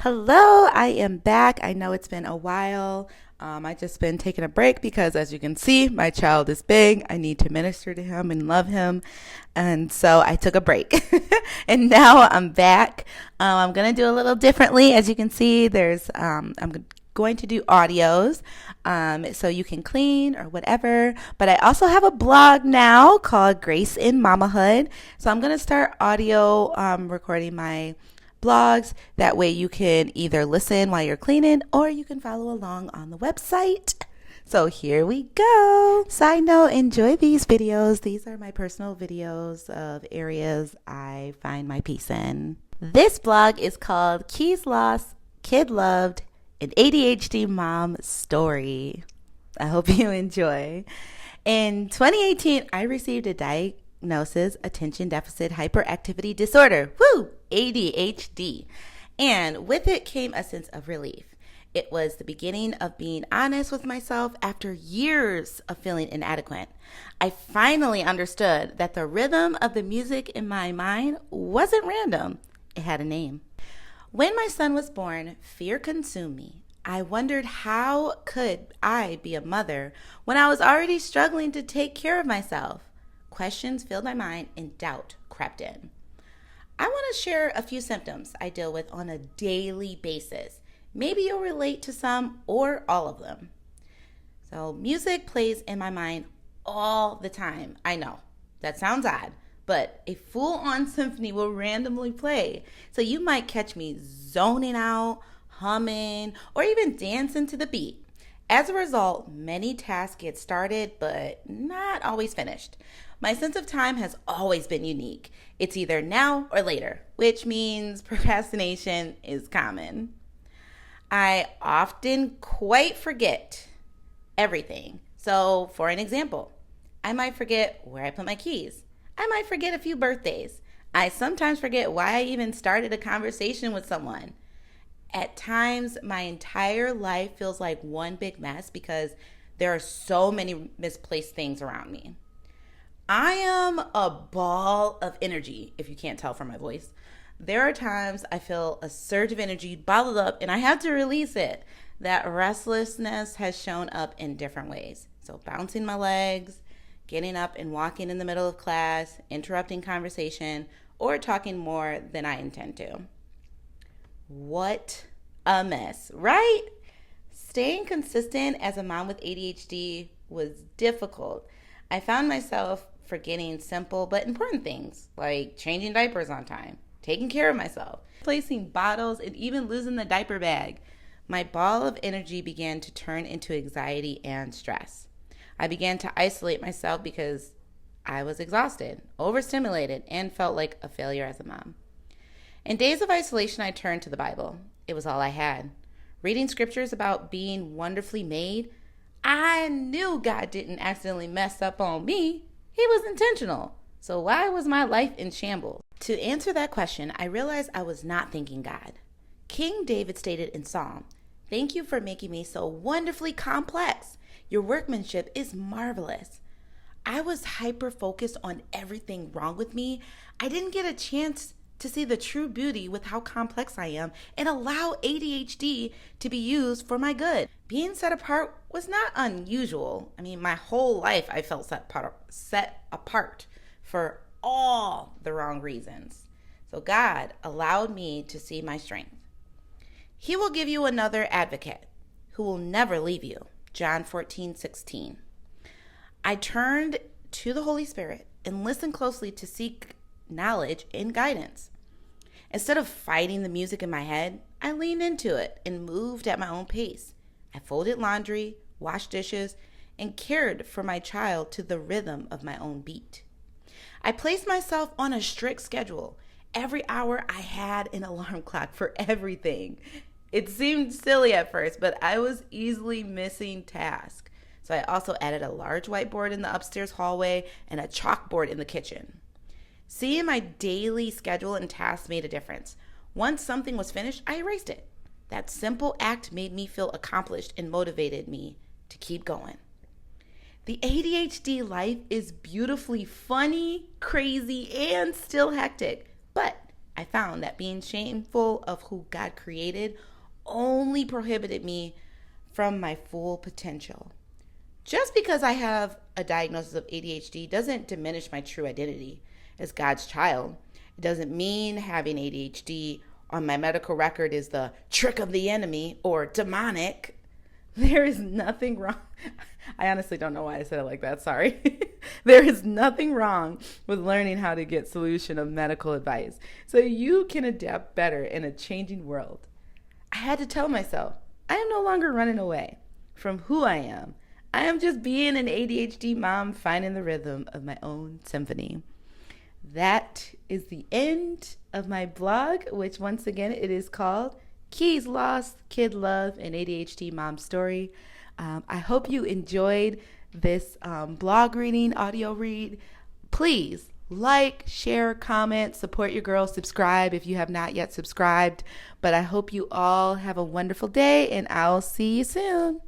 Hello, I am back. I know it's been a while. I just been taking a break because, as you can see, my child is big. I need to minister to him and love him, and so I took a break, and now I'm back. I'm gonna do a little differently. As you can see, I'm going to do audios, so you can clean or whatever. But I also have a blog now called Grace in Mamahood, so I'm gonna start audio recording my blogs. That way you can either listen while you're cleaning or you can follow along on the website. So here we go. Side note, enjoy these videos. These are my personal videos of areas I find my peace in. This blog is called Keys Lost, Kid Loved, an ADHD Mom Story. I hope you enjoy. In 2018, I received a diagnosis, attention deficit hyperactivity disorder. Woo! ADHD. And with it came a sense of relief. It was the beginning of being honest with myself after years of feeling inadequate. I finally understood that the rhythm of the music in my mind wasn't random. It had a name. When my son was born, fear consumed me. I wondered, how could I be a mother when I was already struggling to take care of myself? Questions filled my mind and doubt crept in. I want to share a few symptoms I deal with on a daily basis. Maybe you'll relate to some or all of them. So, music plays in my mind all the time. I know, that sounds odd, but a full-on symphony will randomly play. So you might catch me zoning out, humming, or even dancing to the beat. As a result, many tasks get started, but not always finished. My sense of time has always been unique. It's either now or later, which means procrastination is common. I often quite forget everything. So, for an example, I might forget where I put my keys. I might forget a few birthdays. I sometimes forget why I even started a conversation with someone. At times, my entire life feels like one big mess because there are so many misplaced things around me. I am a ball of energy, if you can't tell from my voice. There are times I feel a surge of energy bottled up and I have to release it. That restlessness has shown up in different ways. So bouncing my legs, getting up and walking in the middle of class, interrupting conversation, or talking more than I intend to. What a mess, right? Staying consistent as a mom with ADHD was difficult. I found myself forgetting simple but important things like changing diapers on time, taking care of myself, placing bottles, and even losing the diaper bag. My ball of energy began to turn into anxiety and stress. I began to isolate myself because I was exhausted, overstimulated, and felt like a failure as a mom. In days of isolation, I turned to the Bible. It was all I had. Reading scriptures about being wonderfully made, I knew God didn't accidentally mess up on me. He was intentional. So why was my life in shambles? To answer that question, I realized I was not thanking God. King David stated in Psalm, "Thank you for making me so wonderfully complex. Your workmanship is marvelous." I was hyper-focused on everything wrong with me. I didn't get a chance to see the true beauty with how complex I am and allow ADHD to be used for my good. Being set apart was not unusual. My whole life I felt set apart for all the wrong reasons. So God allowed me to see my strength. He will give you another advocate who will never leave you. John 14:16. I turned to the Holy Spirit and listened closely to seek knowledge and guidance. Instead of fighting the music in my head, I leaned into it and moved at my own pace. I folded laundry, washed dishes, and cared for my child to the rhythm of my own beat. I placed myself on a strict schedule. Every hour I had an alarm clock for everything. It seemed silly at first, but I was easily missing tasks. So I also added a large whiteboard in the upstairs hallway and a chalkboard in the kitchen. Seeing my daily schedule and tasks made a difference. Once something was finished, I erased it. That simple act made me feel accomplished and motivated me to keep going. The ADHD life is beautifully funny, crazy, and still hectic, but I found that being shameful of who God created only prohibited me from my full potential. Just because I have a diagnosis of ADHD doesn't diminish my true identity as God's child. It doesn't mean having ADHD on my medical record is the trick of the enemy or demonic. There is nothing wrong. I honestly don't know why I said it like that. Sorry. There is nothing wrong with learning how to get solution of medical advice so you can adapt better in a changing world. I had to tell myself, I am no longer running away from who I am. I am just being an ADHD mom finding the rhythm of my own symphony. That is the end of my blog, which once again it is called Keys Lost, Kid Love, and ADHD Mom Story. I hope you enjoyed this blog reading, audio read. Please like, share, comment, support your girl, subscribe if you have not yet subscribed. But I hope you all have a wonderful day, and I'll see you soon.